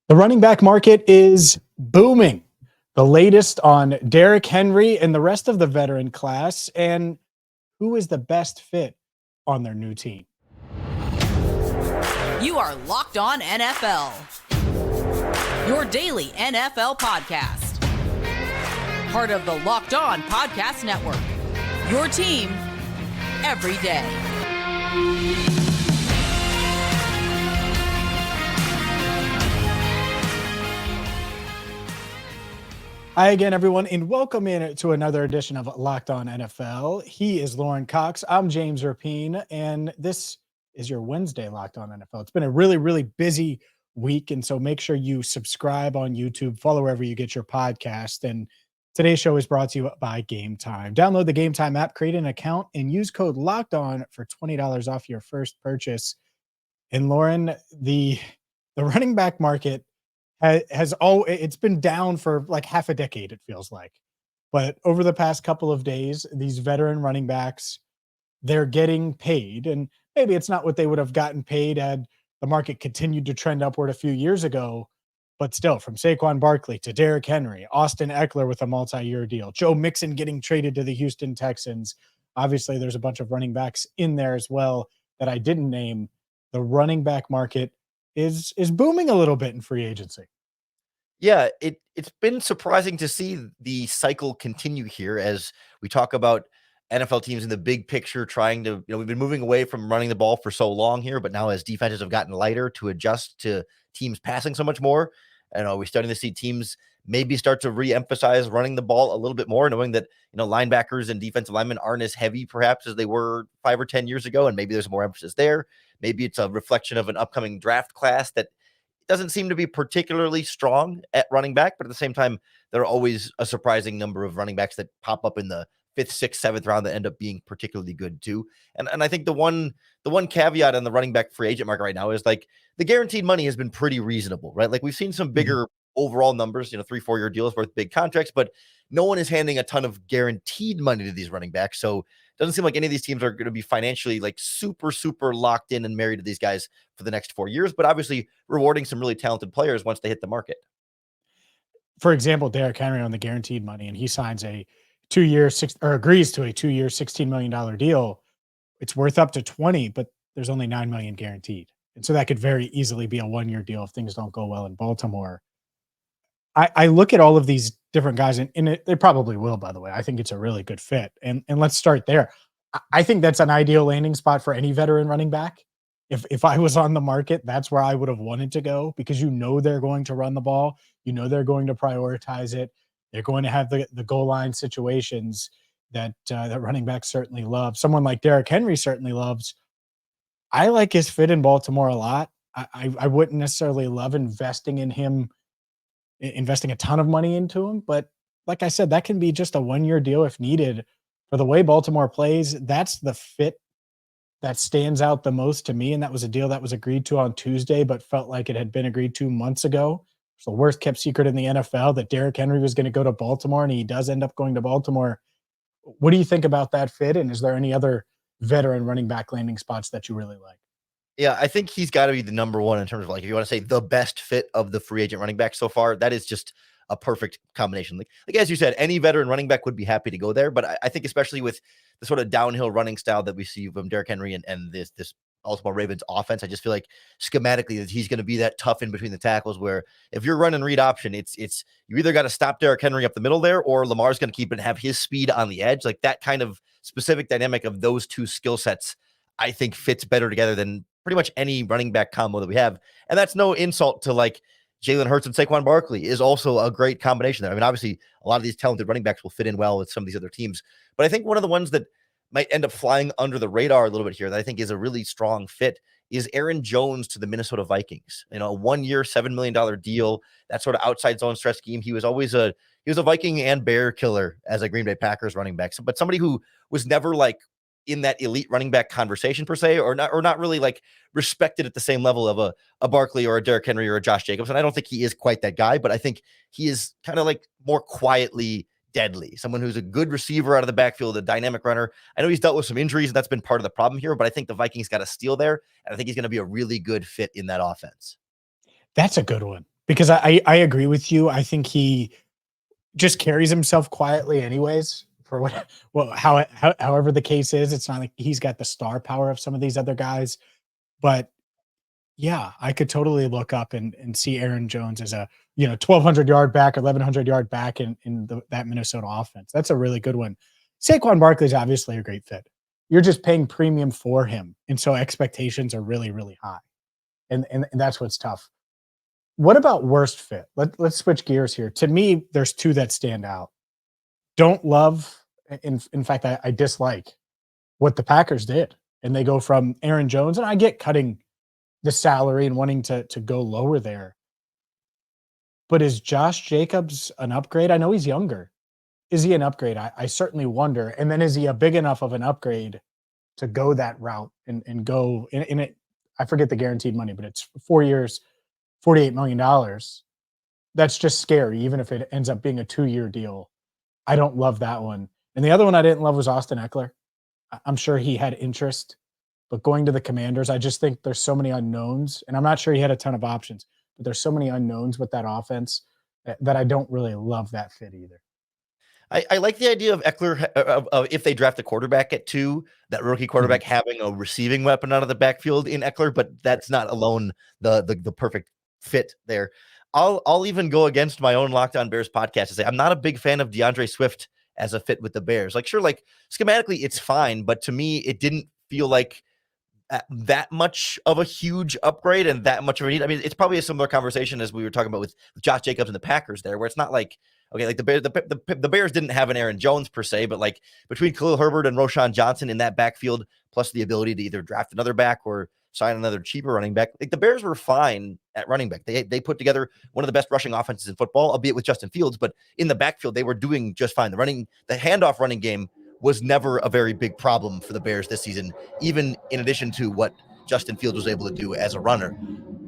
The running back market is booming. The latest on Derrick Henry and the rest of the veteran class, and who is the best fit on their new team. You are Locked On NFL, your daily NFL podcast. Part of the Locked On Podcast Network, your team every day. Hi again, everyone, and welcome in to another edition of Locked On NFL. He is Lorin Cox. I'm James Rapien, and this is your Wednesday Locked On NFL. It's been a really, really busy week, and so make sure you subscribe on YouTube, follow wherever you get your podcast. And today's show is brought to you by Game Time. Download the Game Time app, create an account, and use code Locked On for $20 off your first purchase. And Lorin, the running back market it's been down for like half a decade, it feels like. But over the past couple of days, these veteran running backs, they're getting paid. And maybe it's not what they would have gotten paid had the market continued to trend upward a few years ago. But still, from Saquon Barkley to Derrick Henry, Austin Eckler with a multi-year deal, Joe Mixon getting traded to the Houston Texans. Obviously, there's a bunch of running backs in there as well that I didn't name. The running back market is booming a little bit in free agency. Yeah, it's been surprising to see the cycle continue here as we talk about NFL teams in the big picture trying to, we've been moving away from running the ball for so long here, but now as defenses have gotten lighter to adjust to teams passing so much more, we're starting to see teams maybe start to re-emphasize running the ball a little bit more, knowing that, linebackers and defensive linemen aren't as heavy perhaps as they were 5 or 10 years ago, and maybe there's more emphasis there. Maybe it's a reflection of an upcoming draft class that doesn't seem to be particularly strong at running back, but at the same time, there are always a surprising number of running backs that pop up in the 5th, 6th, 7th round that end up being particularly good too. And I think the one caveat on the running back free agent market right now is like the guaranteed money has been pretty reasonable, right? Like we've seen some bigger overall numbers, 3-4 year deals worth big contracts, but no one is handing a ton of guaranteed money to these running backs. So it doesn't seem like any of these teams are going to be financially like super, super locked in and married to these guys for the next 4 years, but obviously rewarding some really talented players once they hit the market. For example, Derrick Henry on the guaranteed money, and he signs a 2-year agrees to a 2-year, $16 million deal. It's worth up to 20, but there's only $9 million guaranteed. And so that could very easily be a 1-year deal if things don't go well in Baltimore. I look at all of these different guys, and they probably will, by the way. I think it's a really good fit. And let's start there. I think that's an ideal landing spot for any veteran running back. If I was on the market, that's where I would have wanted to go, because they're going to run the ball. They're going to prioritize it. They're going to have the goal line situations that running backs certainly love. Someone like Derrick Henry certainly loves. I like his fit in Baltimore a lot. I wouldn't necessarily love investing in him, investing a ton of money into him. But like I said, that can be just a 1-year deal if needed. For the way Baltimore plays, that's the fit that stands out the most to me. And that was a deal that was agreed to on Tuesday, but felt like it had been agreed to months ago. It's the worst kept secret in the NFL that Derrick Henry was going to go to Baltimore, and he does end up going to Baltimore. What do you think about that fit? And is there any other veteran running back landing spots that you really like? Yeah, I think he's got to be the number one in terms of, like, if you want to say the best fit of the free agent running back so far, that is just a perfect combination. Like as you said, any veteran running back would be happy to go there. But I think especially with the sort of downhill running style that we see from Derrick Henry and this Baltimore Ravens offense, I just feel like schematically that he's going to be that tough in between the tackles, where if you're running read option, it's you either got to stop Derrick Henry up the middle there, or Lamar's going to keep it and have his speed on the edge. Like that kind of specific dynamic of those two skill sets, I think fits better together than pretty much any running back combo that we have. And that's no insult to like Jalen Hurts and Saquon Barkley is also a great combination there. I mean, obviously a lot of these talented running backs will fit in well with some of these other teams, but I think one of the ones that might end up flying under the radar a little bit here that I think is a really strong fit is Aaron Jones to the Minnesota Vikings. A 1-year, $7 million deal, that sort of outside zone stretch scheme. He was always a Viking and Bear killer as a Green Bay Packers running back, but somebody who was never like in that elite running back conversation per se, or not really like respected at the same level of a Barkley or a Derrick Henry or a Josh Jacobs. And I don't think he is quite that guy, but I think he is kind of like more quietly deadly, someone who's a good receiver out of the backfield, a dynamic runner. I know he's dealt with some injuries, and that's been part of the problem here, but I think the Vikings got a steal there, and I think he's going to be a really good fit in that offense. That's a good one. because I agree with you. I think he just carries himself quietly anyways for however the case is. It's not like he's got the star power of some of these other guys, but yeah, I could totally look up and see Aaron Jones as a, 1,200-yard back, 1,100-yard back in that Minnesota offense. That's a really good one. Saquon Barkley is obviously a great fit. You're just paying premium for him, and so expectations are really, really high, and that's what's tough. What about worst fit? Let's switch gears here. To me, there's two that stand out. Don't love, in fact, I dislike what the Packers did, and they go from Aaron Jones, and I get cutting the salary and wanting to go lower there. But is Josh Jacobs an upgrade? I know he's younger. Is he an upgrade? I certainly wonder. And then is he a big enough of an upgrade to go that route and go in it? I forget the guaranteed money, but it's 4 years, $48 million. That's just scary, even if it ends up being a 2-year deal. I don't love that one. And the other one I didn't love was Austin Eckler. I'm sure he had interest, but going to the Commanders, I just think there's so many unknowns, and I'm not sure he had a ton of options, but there's so many unknowns with that offense that I don't really love that fit either. I like the idea of Eckler of if they draft a quarterback at 2, that rookie quarterback having a receiving weapon out of the backfield in Eckler, but that's not alone the perfect fit there. I'll even go against my own Locked On Bears podcast to say I'm not a big fan of DeAndre Swift as a fit with the Bears. Like, sure, like schematically it's fine, but to me it didn't feel like that much of a huge upgrade and that much of a need. I mean, it's probably a similar conversation as we were talking about with Josh Jacobs and the Packers there, where it's not like, okay, like the Bears didn't have an Aaron Jones per se, but like between Khalil Herbert and Roshan Johnson in that backfield, plus the ability to either draft another back or sign another cheaper running back, like the Bears were fine at running back. They put together one of the best rushing offenses in football, albeit with Justin Fields, but in the backfield, they were doing just fine. The handoff running game was never a very big problem for the Bears this season, even in addition to what Justin Fields was able to do as a runner.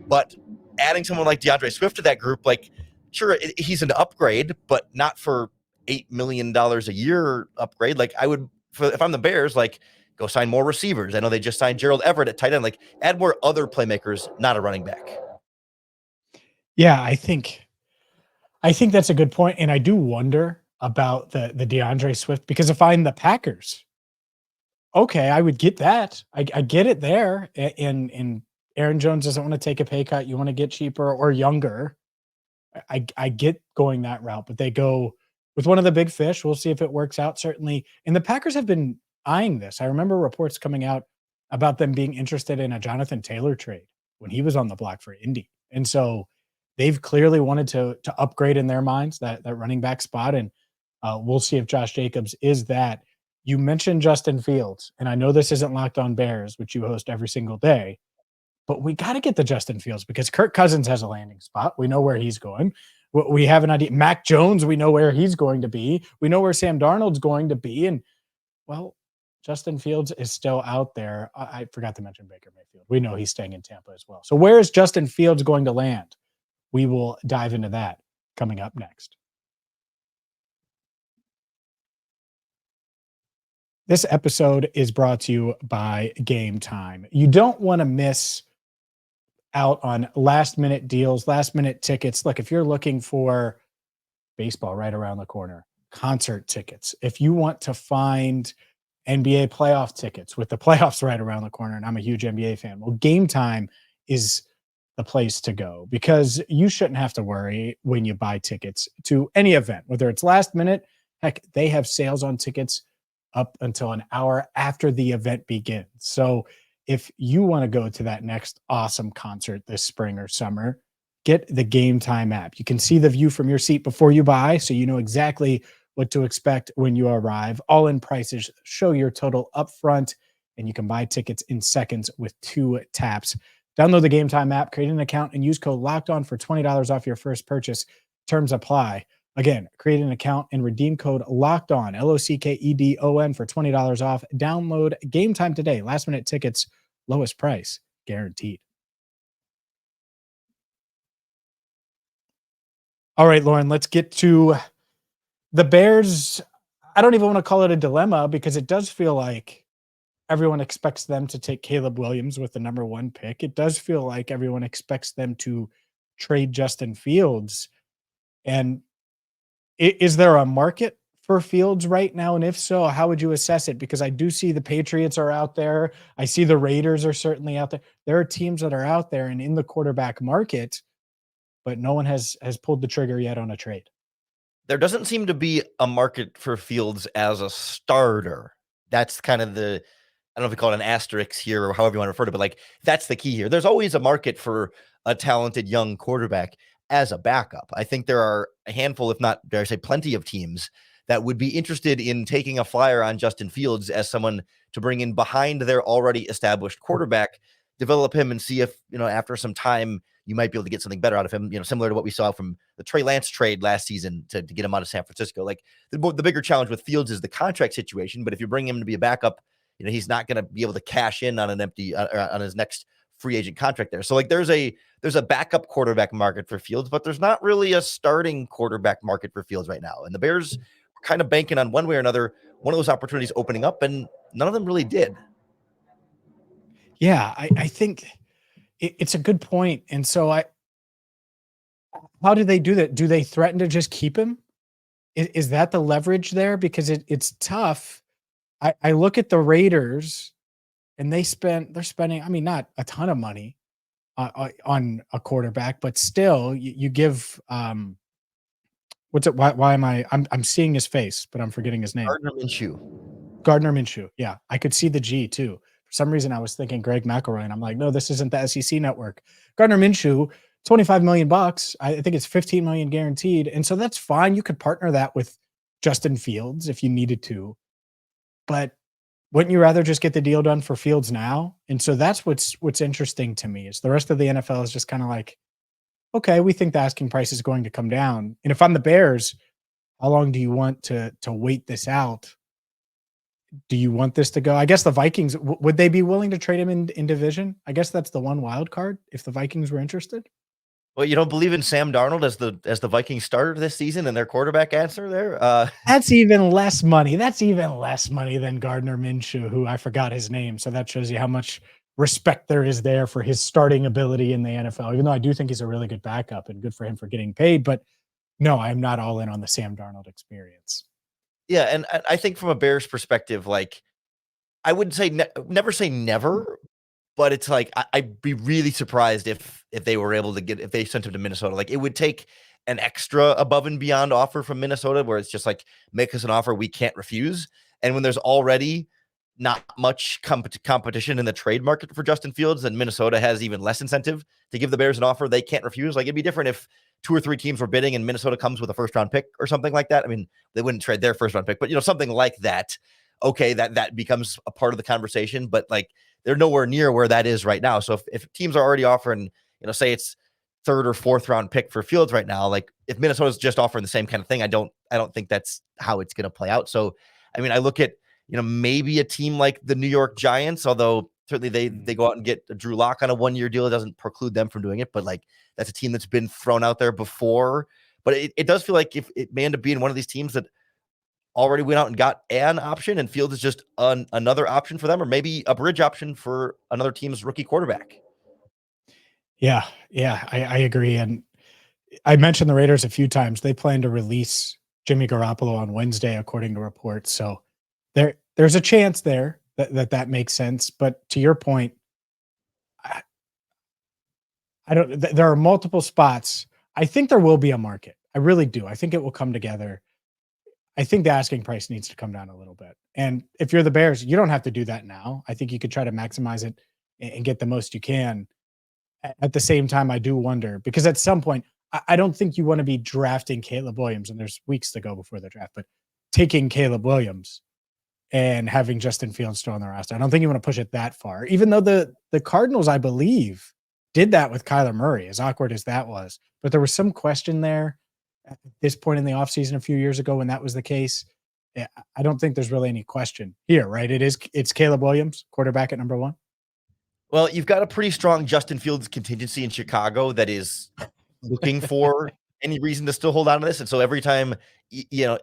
But adding someone like DeAndre Swift to that group, like, sure, he's an upgrade, but not for $8 million a year upgrade. Like, I would, if I'm the Bears, like, go sign more receivers. I know they just signed Gerald Everett at tight end. Like, add more other playmakers, not a running back. Yeah, I think that's a good point, and I do wonder about the DeAndre Swift, because if I'm the Packers, okay, I would get that. I get it there, and Aaron Jones doesn't want to take a pay cut. You want to get cheaper or younger. I get going that route, but they go with one of the big fish. We'll see if it works out, certainly. And the Packers have been eyeing this. I remember reports coming out about them being interested in a Jonathan Taylor trade when he was on the block for Indy. And so they've clearly wanted to upgrade in their minds that running back spot. And we'll see if Josh Jacobs is that. You mentioned Justin Fields, and I know this isn't Locked On Bears, which you host every single day, but we got to get the Justin Fields because Kirk Cousins has a landing spot. We know where he's going. We have an idea. Mac Jones, we know where he's going to be. We know where Sam Darnold's going to be. And, well, Justin Fields is still out there. I forgot to mention Baker Mayfield. We know he's staying in Tampa as well. So where is Justin Fields going to land? We will dive into that coming up next. This episode is brought to you by Game Time. You don't want to miss out on last-minute deals, last-minute tickets. Look, if you're looking for baseball right around the corner, concert tickets, if you want to find NBA playoff tickets with the playoffs right around the corner, and I'm a huge NBA fan, well, Game Time is the place to go because you shouldn't have to worry when you buy tickets to any event, whether it's last minute. Heck, they have sales on tickets up until an hour after the event begins. So if you want to go to that next awesome concert this spring or summer, get the Game Time app. You can see the view from your seat before you buy, so you know exactly what to expect when you arrive. All-in prices show your total upfront, and you can buy tickets in seconds with 2 taps. Download the Game Time app, create an account, and use code LOCKEDON for $20 off your first purchase. Terms apply. Again, create an account and redeem code LOCKEDON, LOCKEDON for $20 off. Download Game Time today. Last minute tickets, lowest price, guaranteed. All right, Lorin, let's get to the Bears. I don't even want to call it a dilemma because it does feel like everyone expects them to take Caleb Williams with the number 1 pick. It does feel like everyone expects them to trade Justin Fields. And is there a market for Fields right now? And if so, how would you assess it? Because I do see the Patriots are out there. I see the Raiders are certainly out there. There are teams that are out there and in the quarterback market, but no one has pulled the trigger yet on a trade. There doesn't seem to be a market for Fields as a starter. That's kind of I don't know if we call it an asterisk here or however you want to refer to it, but like that's the key here. There's always a market for a talented young quarterback as a backup. I think there are a handful, if not, dare I say, plenty of teams that would be interested in taking a flyer on Justin Fields as someone to bring in behind their already established quarterback, develop him and see if, after some time, you might be able to get something better out of him, similar to what we saw from the Trey Lance trade last season to get him out of San Francisco. Like the bigger challenge with Fields is the contract situation, but if you bring him to be a backup, he's not going to be able to cash in on an empty on his next free agent contract there. So like there's a backup quarterback market for Fields, but there's not really a starting quarterback market for Fields right now. And the Bears were kind of banking on one way or another, one of those opportunities opening up, and none of them really did. Yeah, I think it's a good point. And so how do they do that? Do they threaten to just keep him? Is that the leverage there? Because it's tough. I look at the Raiders and they're spending, I mean, not a ton of money on a quarterback, but still you give, what's it? Why am I'm seeing his face, but I'm forgetting his name. Gardner Minshew. Yeah. I could see the G too. For some reason I was thinking Greg McElroy and I'm like, no, this isn't the SEC network. Gardner Minshew, $25 million. I think it's 15 million guaranteed. And so that's fine. You could partner that with Justin Fields if you needed to, but wouldn't you rather just get the deal done for Fields now? And so that's what's interesting to me is the rest of the NFL is just kind of like, okay, we think the asking price is going to come down. And if I'm the Bears, how long do you want to wait this out? Do you want this to go? I guess the Vikings, would they be willing to trade him in division? I guess that's the one wild card if the Vikings were interested. Well, you don't believe in Sam Darnold as the Vikings starter this season and their quarterback answer there? That's even less money. That's even less money than Gardner Minshew, who I forgot his name. So that shows you how much respect there is there for his starting ability in the NFL, even though I do think he's a really good backup and good for him for getting paid. But no, I'm not all in on the Sam Darnold experience. Yeah, and I think from a Bears perspective, like I wouldn't say never say never, but it's like I'd be really surprised if they were able to if they sent him to Minnesota. Like it would take an extra above and beyond offer from Minnesota where it's just like, make us an offer we can't refuse. And when there's already not much competition in the trade market for Justin Fields, and Minnesota has even less incentive to give the Bears an offer they can't refuse. Like it'd be different if 2 or 3 teams were bidding and Minnesota comes with a first round pick or something like that. I mean, they wouldn't trade their first round pick, but something like that. Okay, that becomes a part of the conversation, but like they're nowhere near where that is right now. So if teams are already offering, say it's 3rd or 4th round pick for Fields right now, like if Minnesota's just offering the same kind of thing, I don't think that's how it's going to play out. So, I mean, I look at, maybe a team like the New York Giants, although certainly they go out and get Drew Lock on a 1-year deal. It doesn't preclude them from doing it, but like that's a team that's been thrown out there before. But it does feel like if it may end up being one of these teams that already went out and got an option and Fields is just another option for them, or maybe a bridge option for another team's rookie quarterback. Yeah, I agree. And I mentioned the Raiders a few times. They plan to release Jimmy Garoppolo on Wednesday, according to reports. So there's a chance there that makes sense. But to your point, there are multiple spots. I think there will be a market. I really do. I think it will come together. I think the asking price needs to come down a little bit. And if you're the Bears, you don't have to do that now. I think you could try to maximize it and get the most you can. At the same time, I do wonder, because at some point, I don't think you want to be drafting Caleb Williams, and there's weeks to go before the draft, but taking Caleb Williams and having Justin Fields still on the roster. I don't think you want to push it that far, even though the Cardinals, I believe, did that with Kyler Murray, as awkward as that was. But there was some question there at this point in the offseason a few years ago when that was the case. I don't think there's really any question here, right? It's Caleb Williams, quarterback at number 1. Well, you've got a pretty strong Justin Fields contingency in Chicago that is looking for any reason to still hold on to this. And so every time,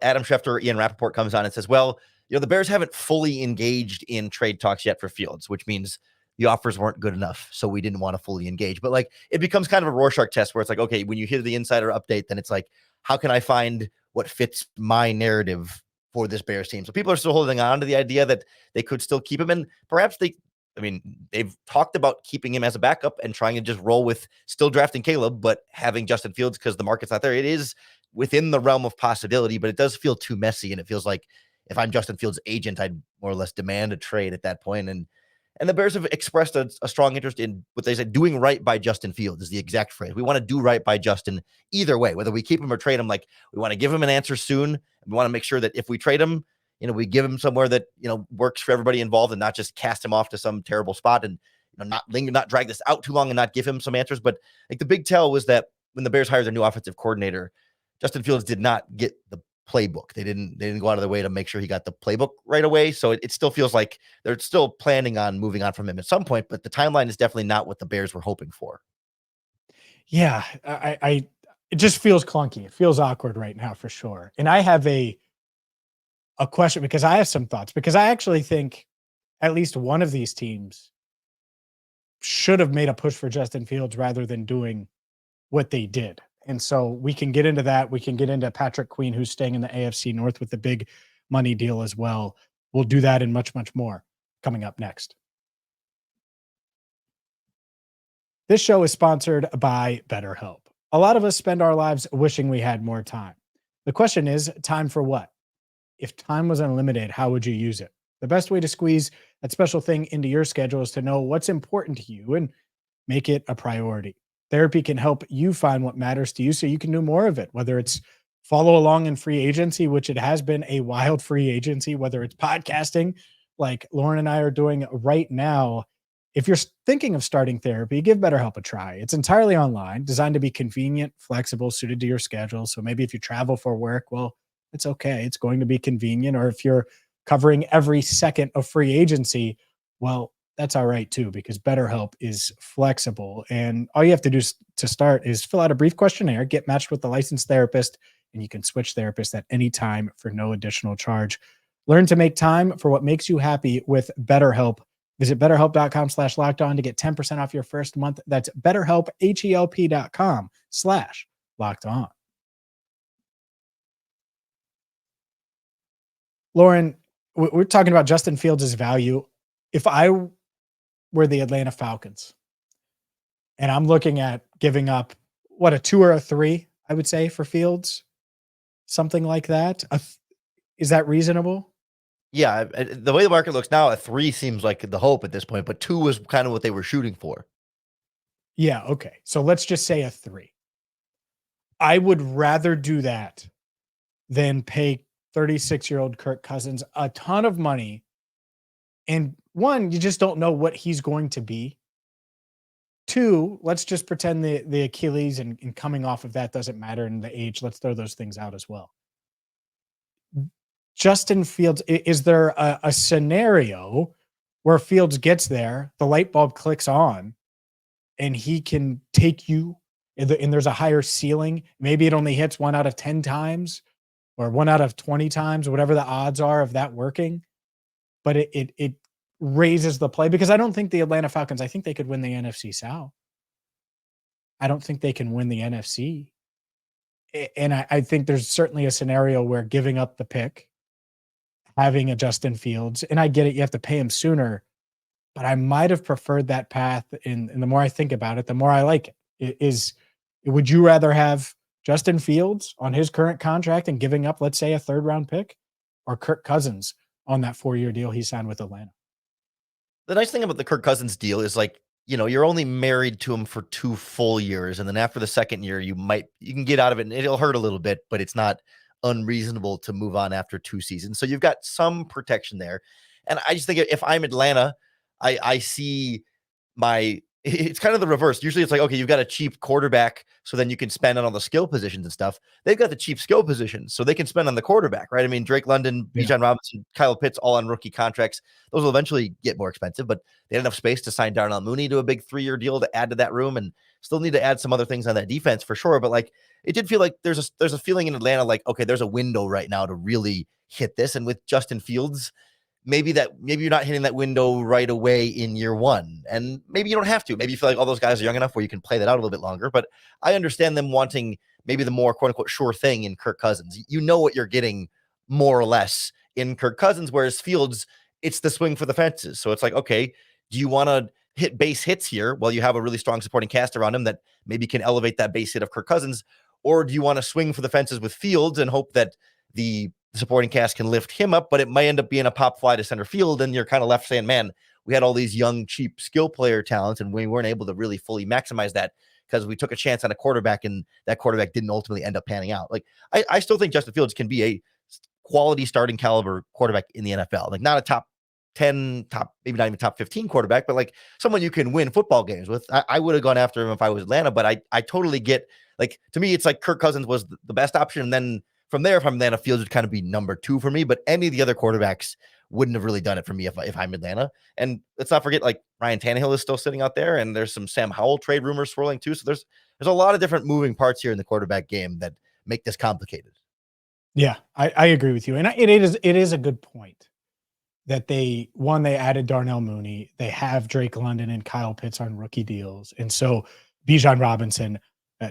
Adam Schefter or Ian Rappaport comes on and says, well, the Bears haven't fully engaged in trade talks yet for Fields, which means the offers weren't good enough, so we didn't want to fully engage. But like, it becomes kind of a Rorschach test where it's like, okay, when you hear the insider update, then it's like, how can I find what fits my narrative for this Bears team? So people are still holding on to the idea that they could still keep him, and perhaps they've talked about keeping him as a backup and trying to just roll with still drafting Caleb, but having Justin Fields because the market's not there. It is within the realm of possibility, but it does feel too messy. And it feels like if I'm Justin Fields' agent, I'd more or less demand a trade at that point. And the Bears have expressed a strong interest in what they said, doing right by Justin Fields is the exact phrase. We want to do right by Justin either way, whether we keep him or trade him. Like, we want to give him an answer soon. We want to make sure that if we trade him, we give him somewhere that, works for everybody involved and not just cast him off to some terrible spot and, not drag this out too long and not give him some answers. But like, the big tell was that when the Bears hired their new offensive coordinator, Justin Fields did not get the playbook. They didn't go out of their way to make sure he got the playbook right away. So it still feels like they're still planning on moving on from him at some point, but the timeline is definitely not what the Bears were hoping for. Yeah, it just feels clunky. It feels awkward right now for sure. And I have a question because I have some thoughts, because I actually think at least one of these teams should have made a push for Justin Fields rather than doing what they did. And so we can get into that. We can get into Patrick Queen, who's staying in the AFC North with the big money deal as well. We'll do that and much, much more coming up next. This show is sponsored by BetterHelp. A lot of us spend our lives wishing we had more time. The question is, time for what? If time was unlimited, how would you use it? The best way to squeeze that special thing into your schedule is to know what's important to you and make it a priority. Therapy can help you find what matters to you so you can do more of it, whether it's follow along in free agency, which it has been a wild free agency, whether it's podcasting like Lauren and I are doing right now. If you're thinking of starting therapy, give BetterHelp a try. It's entirely online, designed to be convenient, flexible, suited to your schedule. So maybe if you travel for work, well, it's okay. It's going to be convenient. Or if you're covering every second of free agency, well, that's all right too, because BetterHelp is flexible. And all you have to do to start is fill out a brief questionnaire, get matched with a licensed therapist, and you can switch therapists at any time for no additional charge. Learn to make time for what makes you happy with BetterHelp. Visit BetterHelp.com/lockedon to get 10% off your first month. That's BetterHelp, HELP.com/lockedon. Lauren, we're talking about Justin Fields' value. If I were the Atlanta Falcons and I'm looking at giving up, a 2 or a 3, I would say, for Fields, something like that. Is that reasonable? Yeah, the way the market looks now, a 3 seems like the hope at this point, but 2 was kind of what they were shooting for. Yeah, okay. So let's just say a 3. I would rather do that than pay 36-year-old Kirk Cousins a ton of money. And one, you just don't know what he's going to be. 2, let's just pretend the Achilles and coming off of that doesn't matter, and the age. Let's throw those things out as well. Justin Fields, is there a scenario where Fields gets there, the light bulb clicks on, and he can take you, and there's a higher ceiling? Maybe it only hits 1 out of 10 times or 1 out of 20 times, whatever the odds are of that working. But it raises the play, because I don't think the Atlanta Falcons, I think they could win the NFC South. I don't think they can win the NFC. And I think there's certainly a scenario where giving up the pick, having a Justin Fields, and I get it, you have to pay him sooner, but I might have preferred that path. And the more I think about it, the more I like it. Would you rather have Justin Fields on his current contract and giving up, let's say, a 3rd round pick, or Kirk Cousins on that 4-year deal he signed with Atlanta? The nice thing about the Kirk Cousins deal is, like, you're only married to him for 2 full years. And then after the 2nd year, you can get out of it, and it'll hurt a little bit, but it's not unreasonable to move on after 2 seasons. So you've got some protection there. And I just think if I'm Atlanta, I see it's kind of the reverse. Usually it's like, okay, you've got a cheap quarterback, so then you can spend on all the skill positions and stuff. They've got the cheap skill positions, so they can spend on the quarterback, right? I mean, Drake London, Bijan Robinson, Kyle Pitts, all on rookie contracts. Those will eventually get more expensive, but they had enough space to sign Darnell Mooney to a big 3-year deal to add to that room, and still need to add some other things on that defense for sure. But like, it did feel like there's a feeling in Atlanta, like, okay, there's a window right now to really hit this. And with Justin Fields, maybe you're not hitting that window right away in year one. And maybe you don't have to. Maybe you feel like all those guys are young enough where you can play that out a little bit longer. But I understand them wanting maybe the more quote unquote sure thing in Kirk Cousins. You know what you're getting more or less in Kirk Cousins, whereas Fields, it's the swing for the fences. So it's like, okay, do you want to hit base hits here while you have a really strong supporting cast around him that maybe can elevate that base hit of Kirk Cousins? Or do you want to swing for the fences with Fields and hope that the supporting cast can lift him up, but it might end up being a pop fly to center field, and you're kind of left saying, man, we had all these young, cheap skill player talents, and we weren't able to really fully maximize that because we took a chance on a quarterback, and that quarterback didn't ultimately end up panning out. Like, I still think Justin Fields can be a quality starting caliber quarterback in the NFL. Like, not a top 10, maybe not even top 15 quarterback, but like someone you can win football games with. I would have gone after him if I was Atlanta, but I totally get, like, to me, it's like Kirk Cousins was the best option, and then from there, if I'm Atlanta, Fields would kind of be number 2 for me, but any of the other quarterbacks wouldn't have really done it for me if I'm Atlanta. And let's not forget, like, Ryan Tannehill is still sitting out there, and there's some Sam Howell trade rumors swirling too. So there's a lot of different moving parts here in the quarterback game that make this complicated. Yeah, I agree with you. And it is a good point that they added Darnell Mooney. They have Drake London and Kyle Pitts on rookie deals. And so Bijan Robinson,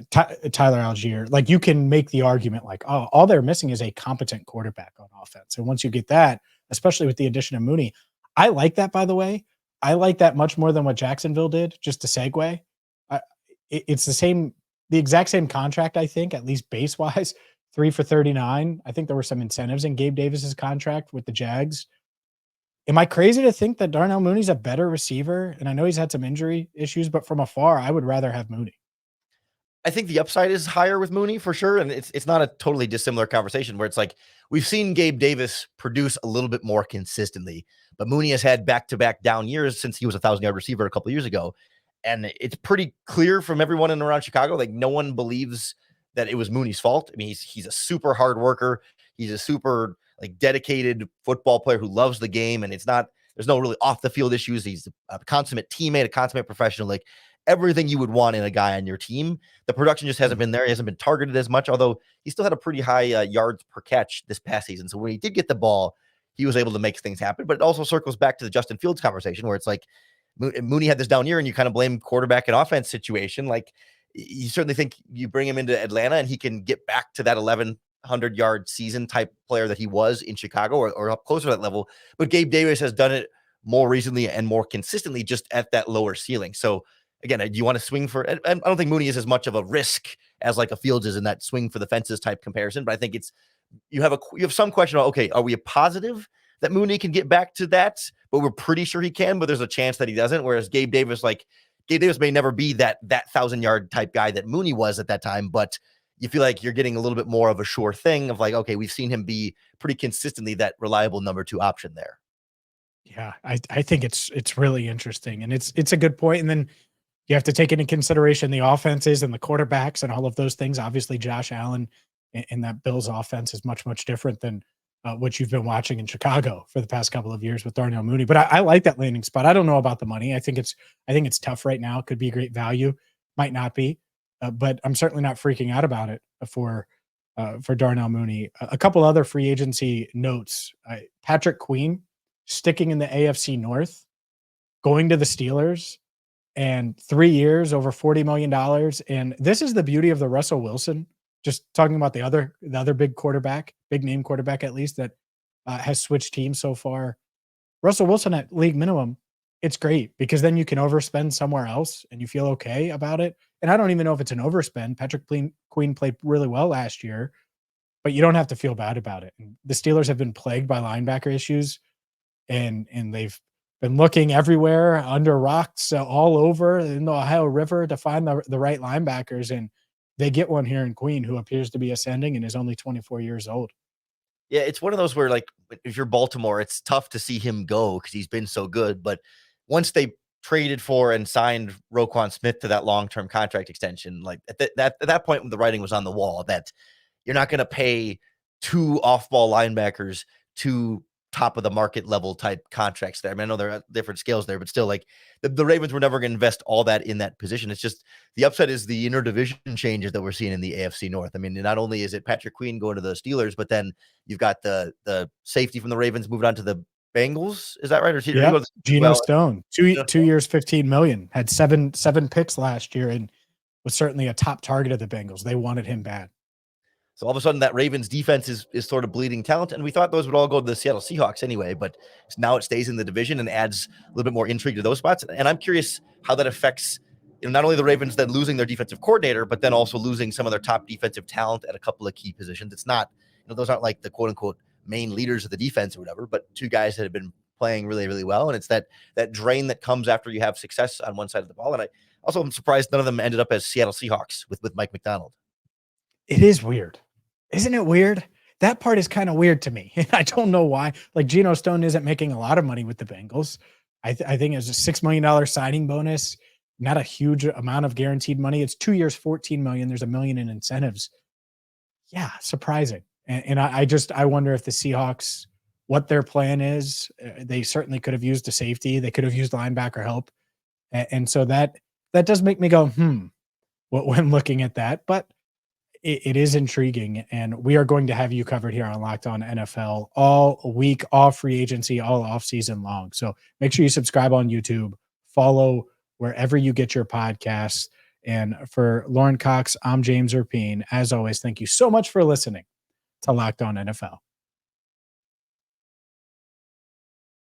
Tyler Algier, like, you can make the argument like, oh, all they're missing is a competent quarterback on offense. And once you get that, especially with the addition of Mooney, I like that, by the way. I like that much more than what Jacksonville did, just to segue. It's the exact same contract, I think, at least base wise, 3 for $39. I think there were some incentives in Gabe Davis's contract with the Jags. Am I crazy to think that Darnell Mooney's a better receiver? And I know he's had some injury issues, but from afar, I would rather have Mooney. I think the upside is higher with Mooney for sure. And it's not a totally dissimilar conversation where it's like, we've seen Gabe Davis produce a little bit more consistently, but Mooney has had back-to-back down years since he was a 1,000-yard receiver a couple of years ago. And it's pretty clear from everyone in and around Chicago, like, no one believes that it was Mooney's fault. I mean, he's a super hard worker. He's a super, like, dedicated football player who loves the game. And there's no really off the field issues. He's a consummate teammate, a consummate professional. Like, everything you would want in a guy on your team. The production just hasn't been there. He hasn't been targeted as much, although he still had a pretty high yards per catch this past season. So when he did get the ball, he was able to make things happen. But it also circles back to the Justin Fields conversation where it's like, Mooney had this down year and you kind of blame quarterback and offense situation. Like, you certainly think you bring him into Atlanta and he can get back to that 1,100-yard season type player that he was in Chicago, or up closer to that level. But Gabe Davis has done it more recently and more consistently, just at that lower ceiling. So again, do you want to swing for, I don't think Mooney is as much of a risk as like a Fields is in that swing for the fences type comparison, but I think you have some question about, okay, are we positive that Mooney can get back to that? But we're pretty sure he can, but there's a chance that he doesn't. Whereas Gabe Davis may never be that 1,000-yard type guy that Mooney was at that time, but you feel like you're getting a little bit more of a sure thing of like, okay, we've seen him be pretty consistently that reliable number 2 option there. Yeah, I think it's really interesting, and it's a good point. And then you have to take into consideration the offenses and the quarterbacks and all of those things. Obviously, Josh Allen and that Bills offense is much, much different than what you've been watching in Chicago for the past couple of years with Darnell Mooney. But I like that landing spot. I don't know about the money. I think it's tough right now. It could be a great value, might not be, but I'm certainly not freaking out about it for Darnell Mooney. A couple other free agency notes: Patrick Queen sticking in the AFC North, going to the Steelers. And 3 years, over $40 million. And this is the beauty of the Russell Wilson, just talking about the other big quarterback, big name quarterback at least, that has switched teams so far. Russell Wilson at league minimum, it's great because then you can overspend somewhere else and you feel okay about it. And I don't even know if it's an overspend. Patrick Queen played really well last year, but you don't have to feel bad about it. And the Steelers have been plagued by linebacker issues, and they've been looking everywhere, under rocks, all over in the Ohio River to find the right linebackers, and they get one here in Queen who appears to be ascending and is only 24 years old. Yeah, it's one of those where, like, if you're Baltimore, it's tough to see him go because he's been so good. But once they traded for and signed Roquan Smith to that long-term contract extension, like at that point when the writing was on the wall that you're not going to pay 2 off-ball linebackers to top of the market level type contracts there. I mean, I know there are different scales there, but still, like, the Ravens were never going to invest all that in that position. It's just the upside is the interdivision changes that we're seeing in the AFC North. I mean, not only is it Patrick Queen going to the Steelers, but then you've got the safety from the Ravens moved on to the Bengals. Is that right? Or is he Yeah, goes Geno well? Stone, two years, 15 million, had seven picks last year, and was certainly a top target of the Bengals. They wanted him bad. So all of a sudden, that Ravens defense is sort of bleeding talent, and we thought those would all go to the Seattle Seahawks anyway. But now it stays in the division and adds a little bit more intrigue to those spots. And I'm curious how that affects, not only the Ravens then losing their defensive coordinator, but then also losing some of their top defensive talent at a couple of key positions. It's not, those aren't like the quote unquote main leaders of the defense or whatever, but two guys that have been playing really, really well. And it's that drain that comes after you have success on one side of the ball. And I also am surprised none of them ended up as Seattle Seahawks with Mike McDonald. It is weird. Isn't it weird? That part is kind of weird to me. And I don't know why. Like, Geno Stone isn't making a lot of money with the Bengals. I think it's a $6 million signing bonus, not a huge amount of guaranteed money. It's 2 years, 14 million. There's $1 million in incentives. Yeah, surprising. And I wonder if the Seahawks, what their plan is. They certainly could have used a safety. They could have used linebacker help. And so that does make me go, when looking at that. But it is intriguing, and we are going to have you covered here on Locked On NFL all week, all free agency, all off season long. So make sure you subscribe on YouTube, follow wherever you get your podcasts. And for Lorin Cox, I'm James Rapien. As always, thank you so much for listening to Locked On NFL.